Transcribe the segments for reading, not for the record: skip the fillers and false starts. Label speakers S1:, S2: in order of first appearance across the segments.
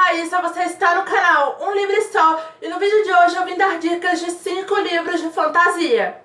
S1: Raíssa, você está no canal Um Livro Só e no vídeo de hoje eu vim dar dicas de 5 livros de fantasia.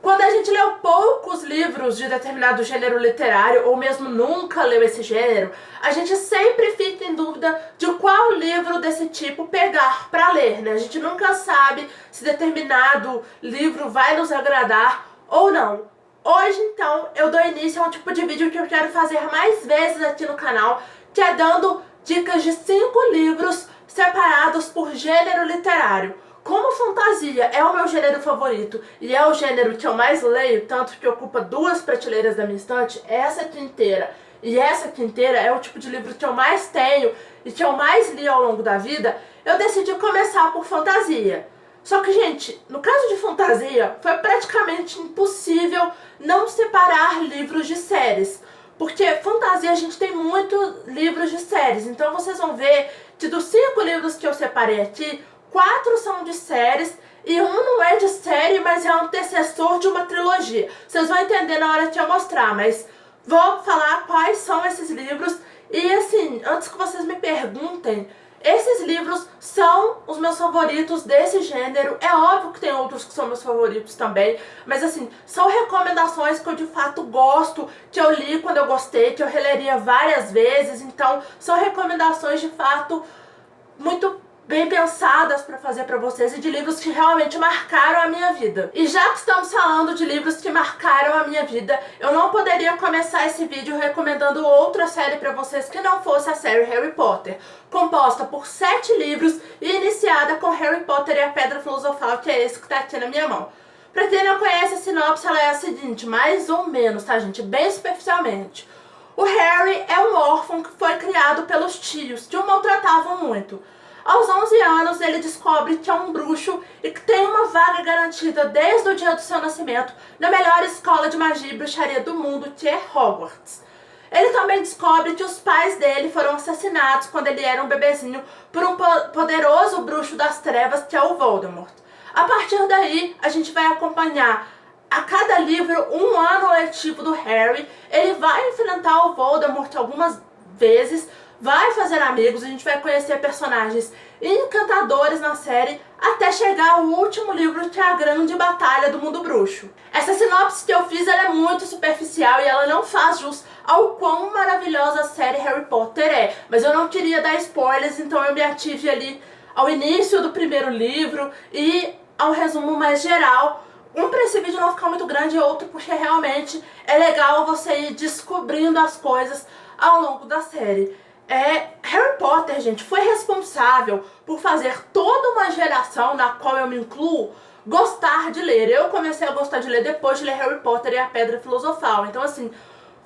S1: Quando a gente leu poucos livros de determinado gênero literário, ou mesmo nunca leu esse gênero, a gente sempre fica em dúvida de qual livro desse tipo pegar para ler, né? A gente nunca sabe se determinado livro vai nos agradar ou não. Hoje, então, eu dou início a um tipo de vídeo que eu quero fazer mais vezes aqui no canal, que é dando dicas de 5 livros separados por gênero literário. Como fantasia é o meu gênero favorito e é o gênero que eu mais leio, tanto que ocupa 2 prateleiras da minha estante, essa aqui inteira e essa aqui inteira é o tipo de livro que eu mais tenho e que eu mais li ao longo da vida, eu decidi começar por fantasia. Só que, gente, no caso de fantasia, foi praticamente impossível não separar livros de séries. Porque fantasia a gente tem muitos livros de séries, então vocês vão ver que dos 5 livros que eu separei aqui, 4 são de séries e um não é de série, mas é um antecessor de uma trilogia. Vocês vão entender na hora que eu mostrar, mas vou falar quais são esses livros. E assim, antes que vocês me perguntem, esses livros são os meus favoritos desse gênero. É óbvio que tem outros que são meus favoritos também, mas assim, são recomendações que eu de fato gosto, que eu li quando eu gostei, que eu releria várias vezes. Então, são recomendações de fato muito bem pensadas para fazer para vocês e de livros que realmente marcaram a minha vida. E já que estamos falando de livros que marcaram a minha vida, eu não poderia começar esse vídeo recomendando outra série para vocês que não fosse a série Harry Potter, composta por 7 livros e iniciada com Harry Potter e a Pedra Filosofal, que é esse que tá aqui na minha mão. Pra quem não conhece, a sinopse ela é a seguinte, mais ou menos, tá, gente? Bem superficialmente. O Harry é um órfão que foi criado pelos tios, que o maltratavam muito. Aos 11 anos, ele descobre que é um bruxo e que tem uma vaga garantida desde o dia do seu nascimento na melhor escola de magia e bruxaria do mundo, que é Hogwarts. Ele também descobre que os pais dele foram assassinados quando ele era um bebezinho por um poderoso bruxo das trevas, que é o Voldemort. A partir daí, a gente vai acompanhar a cada livro um ano letivo do Harry. Ele vai enfrentar o Voldemort algumas vezes, vai fazer amigos, a gente vai conhecer personagens encantadores na série, até chegar ao último livro, que é a Grande Batalha do Mundo Bruxo. Essa sinopse que eu fiz ela é muito superficial e ela não faz jus ao quão maravilhosa a série Harry Potter é, mas eu não queria dar spoilers, então eu me ative ali ao início do primeiro livro e ao resumo mais geral. Um para esse vídeo não ficar muito grande e outro porque realmente é legal você ir descobrindo as coisas ao longo da série. Harry Potter, gente, foi responsável por fazer toda uma geração, na qual eu me incluo, gostar de ler. Eu comecei a gostar de ler depois de ler Harry Potter e a Pedra Filosofal. Então, assim,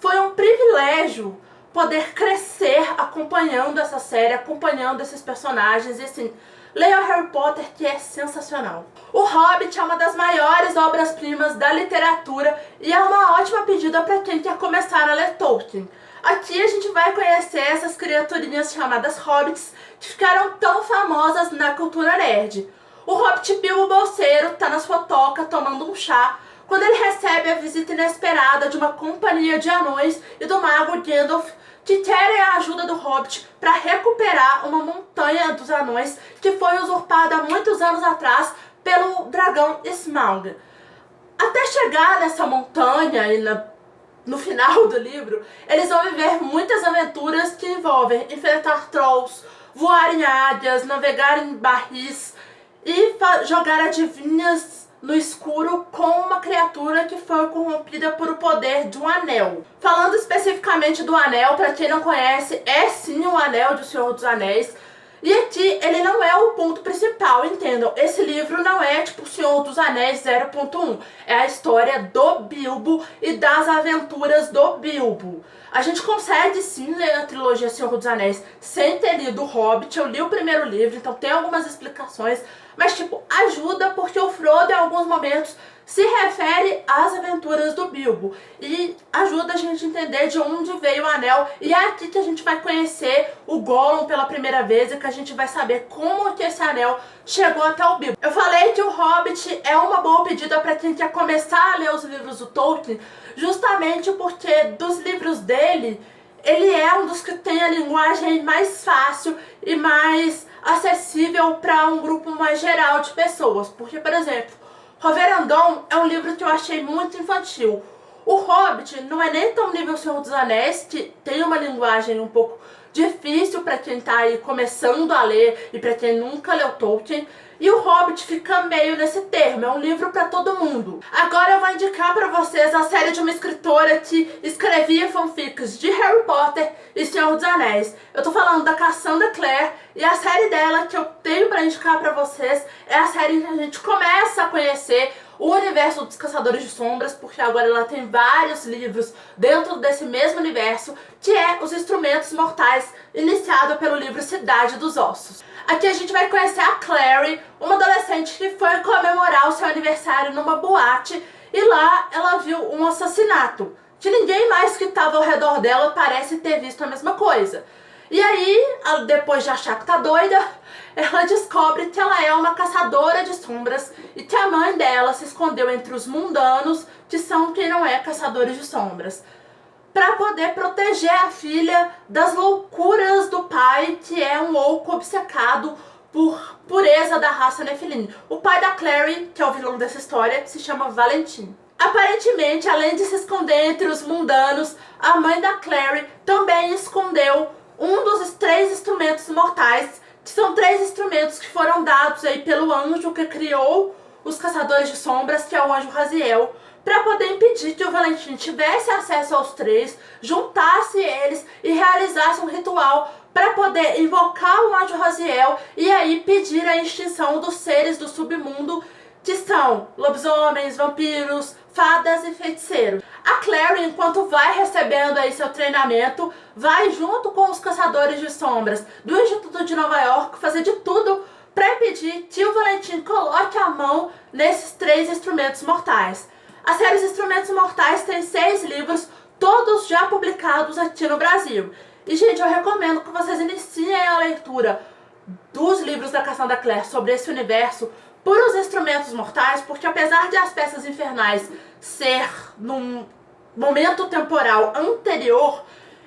S1: foi um privilégio poder crescer acompanhando essa série, acompanhando esses personagens. E, assim, leia o Harry Potter, que é sensacional. O Hobbit é uma das maiores obras-primas da literatura e é uma ótima pedida para quem quer começar a ler Tolkien. Aqui a gente vai conhecer essas criaturinhas chamadas hobbits que ficaram tão famosas na cultura nerd. O Hobbit Bilbo Bolseiro tá na sua toca tomando um chá quando ele recebe a visita inesperada de uma companhia de anões e do mago Gandalf, que querem a ajuda do Hobbit para recuperar uma montanha dos anões que foi usurpada há muitos anos atrás pelo dragão Smaug. Até chegar nessa montanha e no final do livro, eles vão viver muitas aventuras que envolvem enfrentar trolls, voar em águias, navegar em barris e jogar adivinhas no escuro com uma criatura que foi corrompida por o poder de um anel. Falando especificamente do anel, para quem não conhece, é sim o anel de O Senhor dos Anéis. E aqui ele não é o ponto principal, entendam? Esse livro não é tipo O Senhor dos Anéis 0.1. É a história do Bilbo e das aventuras do Bilbo. A gente consegue sim ler a trilogia Senhor dos Anéis sem ter lido o Hobbit. Eu li o primeiro livro, então tem algumas explicações. Mas tipo, ajuda porque o Frodo em alguns momentos se refere às aventuras do Bilbo e ajuda a gente a entender de onde veio o anel. E é aqui que a gente vai conhecer o Gollum pela primeira vez e que a gente vai saber como que esse anel chegou até o Bilbo. Eu falei que o Hobbit é uma boa pedida para quem quer começar a ler os livros do Tolkien, justamente porque dos livros dele, ele é um dos que tem a linguagem mais fácil e mais acessível para um grupo mais geral de pessoas. Porque, por exemplo, Roverandom é um livro que eu achei muito infantil. O Hobbit não é nem tão nível Senhor dos Anéis, que tem uma linguagem um pouco difícil para quem tá aí começando a ler e para quem nunca leu Tolkien. E o Hobbit fica meio nesse termo, é um livro para todo mundo. Agora eu vou indicar para vocês a série de uma escritora que escrevia fanfics de Harry Potter e Senhor dos Anéis. Eu tô falando da Cassandra Clare e a série dela que eu tenho para indicar para vocês é a série que a gente começa a conhecer o universo dos Caçadores de Sombras, porque agora ela tem vários livros dentro desse mesmo universo, que é Os Instrumentos Mortais, iniciado pelo livro Cidade dos Ossos. Aqui a gente vai conhecer a Clary, uma adolescente que foi comemorar o seu aniversário numa boate e lá ela viu um assassinato, que ninguém mais que estava ao redor dela parece ter visto a mesma coisa. E aí, depois de achar que tá doida, ela descobre que ela é uma caçadora de sombras e que a mãe dela se escondeu entre os mundanos, que são quem não é caçadores de sombras, para poder proteger a filha das loucuras do pai, que é um louco obcecado por pureza da raça Nephilim. O pai da Clary, que é o vilão dessa história, se chama Valentim. Aparentemente, além de se esconder entre os mundanos, a mãe da Clary também escondeu um dos 3 instrumentos mortais, que são 3 instrumentos que foram dados aí pelo anjo que criou os Caçadores de Sombras, que é o anjo Raziel, para poder impedir que o Valentim tivesse acesso aos 3, juntasse eles e realizasse um ritual para poder invocar o anjo Raziel e aí pedir a extinção dos seres do submundo, que são lobisomens, vampiros, fadas e feiticeiros. A Clary, enquanto vai recebendo aí seu treinamento, vai junto com os Caçadores de Sombras do Instituto de Nova York fazer de tudo para impedir que o Valentim coloque a mão nesses 3 instrumentos mortais. A série Os Instrumentos Mortais tem 6 livros, todos já publicados aqui no Brasil. E, gente, eu recomendo que vocês iniciem a leitura dos livros da Cassandra Clare sobre esse universo por Os Instrumentos Mortais, porque apesar de As Peças Infernais ser num momento temporal anterior,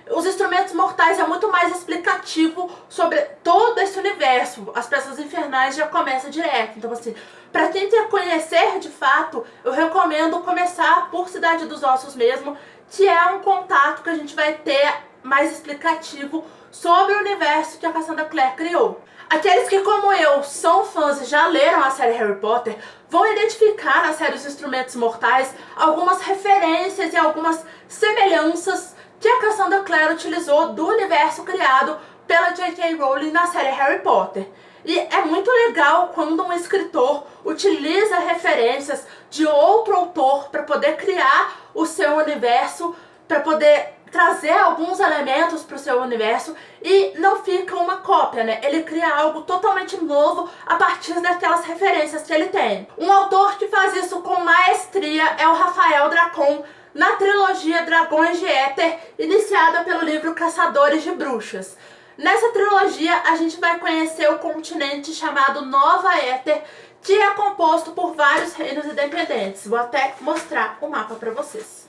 S1: Os Instrumentos Mortais é muito mais explicativo sobre todo esse universo. As Peças Infernais já começa direto. Então, assim, pra quem quer conhecer de fato, eu recomendo começar por Cidade dos Ossos mesmo, que é um contato que a gente vai ter mais explicativo sobre o universo que a Cassandra Clare criou. Aqueles que, como eu, são fãs e já leram a série Harry Potter, vão identificar na série Os Instrumentos Mortais algumas referências e algumas semelhanças que a Cassandra Clare utilizou do universo criado pela J.K. Rowling na série Harry Potter. E é muito legal quando um escritor utiliza referências de outro autor para poder criar o seu universo, para poder trazer alguns elementos para o seu universo e não fica uma cópia, né? Ele cria algo totalmente novo a partir daquelas referências que ele tem. Um autor que faz isso com maestria é o Rafael Dracon, na trilogia Dragões de Éter, iniciada pelo livro Caçadores de Bruxas. Nessa trilogia, a gente vai conhecer o continente chamado Nova Éter, que é composto por vários reinos independentes. Vou até mostrar o mapa para vocês.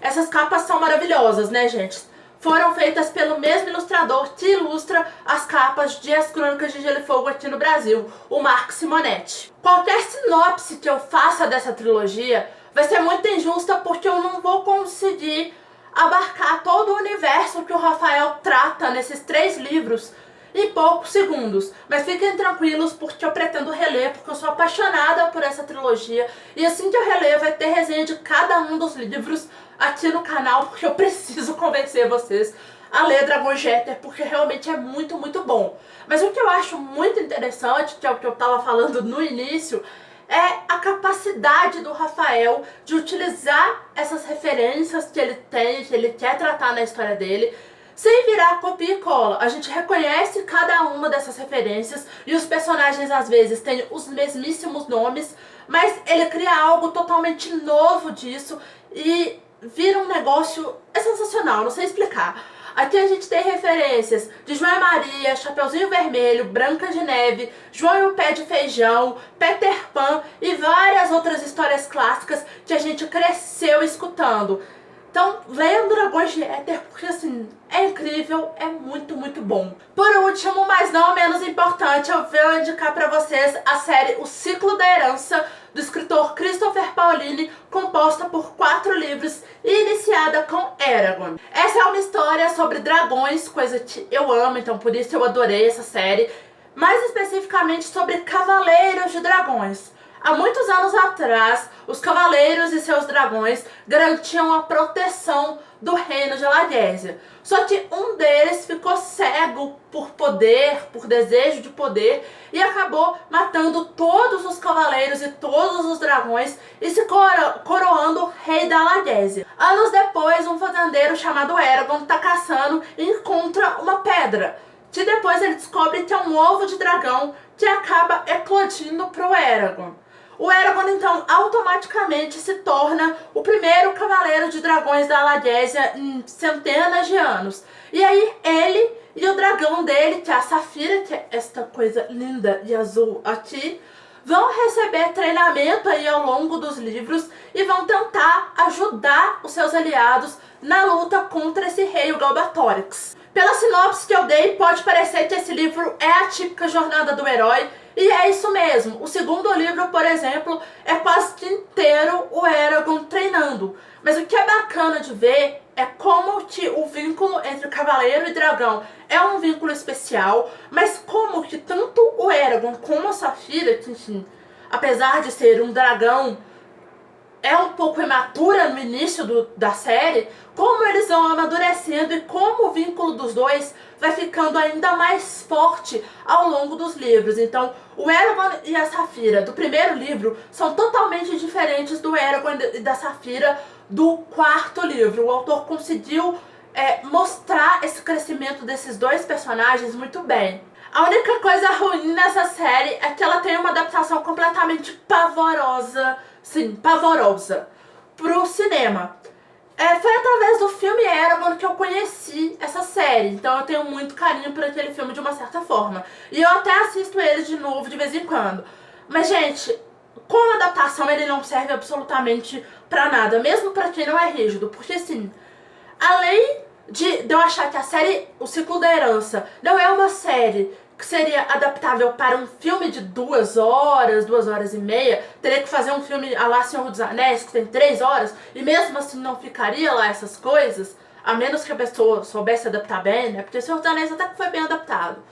S1: Essas capas são maravilhosas, né, gente? Foram feitas pelo mesmo ilustrador que ilustra as capas de As Crônicas de Gelo e Fogo aqui no Brasil, o Marco Simonetti. Qualquer sinopse que eu faça dessa trilogia vai ser muito injusta porque eu não vou conseguir abarcar todo o universo que o Rafael trata nesses 3 livros em poucos segundos. Mas fiquem tranquilos porque eu pretendo reler, porque eu sou apaixonada por essa trilogia. E assim que eu reler, vai ter resenha de cada um dos livros aqui no canal, porque eu preciso convencer vocês a ler Dragões de Éter, porque realmente é muito, muito bom. Mas o que eu acho muito interessante, que é o que eu estava falando no início, é a capacidade do Rafael de utilizar essas referências que ele tem, que ele quer tratar na história dele, sem virar copia e cola. A gente reconhece cada uma dessas referências e os personagens às vezes têm os mesmíssimos nomes, mas ele cria algo totalmente novo disso e vira um negócio sensacional, não sei explicar. Aqui a gente tem referências de João e Maria, Chapeuzinho Vermelho, Branca de Neve, João e o Pé de Feijão, Peter Pan e várias outras histórias clássicas que a gente cresceu escutando. Então, leiam Dragões de Éter, porque assim, é incrível, é muito, muito bom. Por último, mas não menos importante, eu vou indicar pra vocês a série O Ciclo da Herança, do escritor Christopher Paolini, composta por 4 livros e iniciada com Eragon. Essa é uma história sobre dragões, coisa que eu amo, então por isso eu adorei essa série. Mais especificamente sobre cavaleiros de dragões. Há muitos anos atrás, os cavaleiros e seus dragões garantiam a proteção do reino de Aladésia. Só que um deles ficou cego por poder, por desejo de poder, e acabou matando todos os cavaleiros e todos os dragões e se coroando rei da Aladésia. Anos depois, um fazendeiro chamado Eragon está caçando e encontra uma pedra, que depois ele descobre que é um ovo de dragão que acaba eclodindo para o Eragon. O Eragon, então, automaticamente se torna o primeiro cavaleiro de dragões da Aladésia em centenas de anos. E aí, ele e o dragão dele, que é a Safira, que é esta coisa linda e azul aqui, vão receber treinamento aí ao longo dos livros e vão tentar ajudar os seus aliados na luta contra esse rei, o Galbatorix. Pela sinopse que eu dei, pode parecer que esse livro é a típica jornada do herói, e é isso mesmo. O segundo livro, por exemplo, é quase que inteiro o Eragon treinando. Mas o que é bacana de ver é como que o vínculo entre cavaleiro e dragão é um vínculo especial, mas como que tanto o Eragon como a Safira, que enfim, apesar de ser um dragão, é um pouco imatura no início da série, como eles vão amadurecendo e como o vínculo dos dois vai ficando ainda mais forte ao longo dos livros. Então, o Eragon e a Safira do primeiro livro são totalmente diferentes do Eragon e da Safira do quarto livro. O autor conseguiu mostrar esse crescimento desses dois personagens muito bem. A única coisa ruim nessa série é que ela tem uma adaptação completamente pavorosa, sim, pavorosa, pro cinema. Foi através do filme Eragon que eu conheci essa série, então eu tenho muito carinho por aquele filme de uma certa forma. E eu até assisto ele de novo de vez em quando. Mas, gente, com a adaptação ele não serve absolutamente pra nada, mesmo pra quem não é rígido, porque assim, além de eu achar que a série O Ciclo da Herança não é uma série que seria adaptável para um filme de 2 horas, 2 horas e meia, teria que fazer um filme a lá Senhor dos Anéis, que tem 3 horas, e mesmo assim não ficaria lá essas coisas, a menos que a pessoa soubesse adaptar bem, né? Porque Senhor dos Anéis até que foi bem adaptado.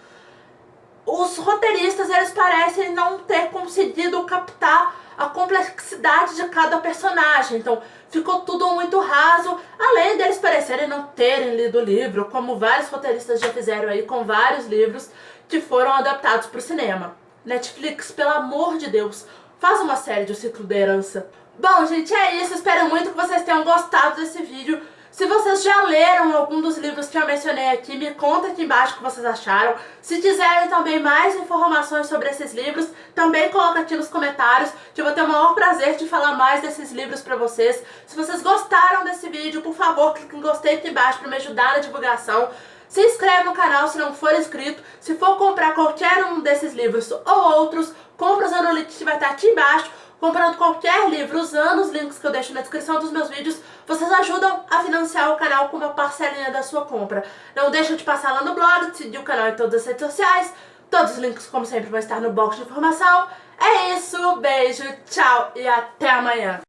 S1: Os roteiristas, eles parecem não ter conseguido captar a complexidade de cada personagem, então ficou tudo muito raso, além deles parecerem não terem lido o livro, como vários roteiristas já fizeram aí com vários livros que foram adaptados para o cinema. Netflix, pelo amor de Deus, faz uma série de O Ciclo da Herança. Bom, gente, é isso. Espero muito que vocês tenham gostado desse vídeo. Se vocês já leram algum dos livros que eu mencionei aqui, me conta aqui embaixo o que vocês acharam. Se quiserem também mais informações sobre esses livros, também coloca aqui nos comentários, que eu vou ter o maior prazer de falar mais desses livros pra vocês. Se vocês gostaram desse vídeo, por favor, clique em gostei aqui embaixo pra me ajudar na divulgação. Se inscreve no canal se não for inscrito. Se for comprar qualquer um desses livros ou outros, compra usando o link que vai estar aqui embaixo. Comprando qualquer livro, usando os links que eu deixo na descrição dos meus vídeos, vocês ajudam a financiar o canal com uma parcelinha da sua compra. Não deixa de passar lá no blog, de seguir o canal em todas as redes sociais. Todos os links, como sempre, vão estar no box de informação. É isso, beijo, tchau e até amanhã.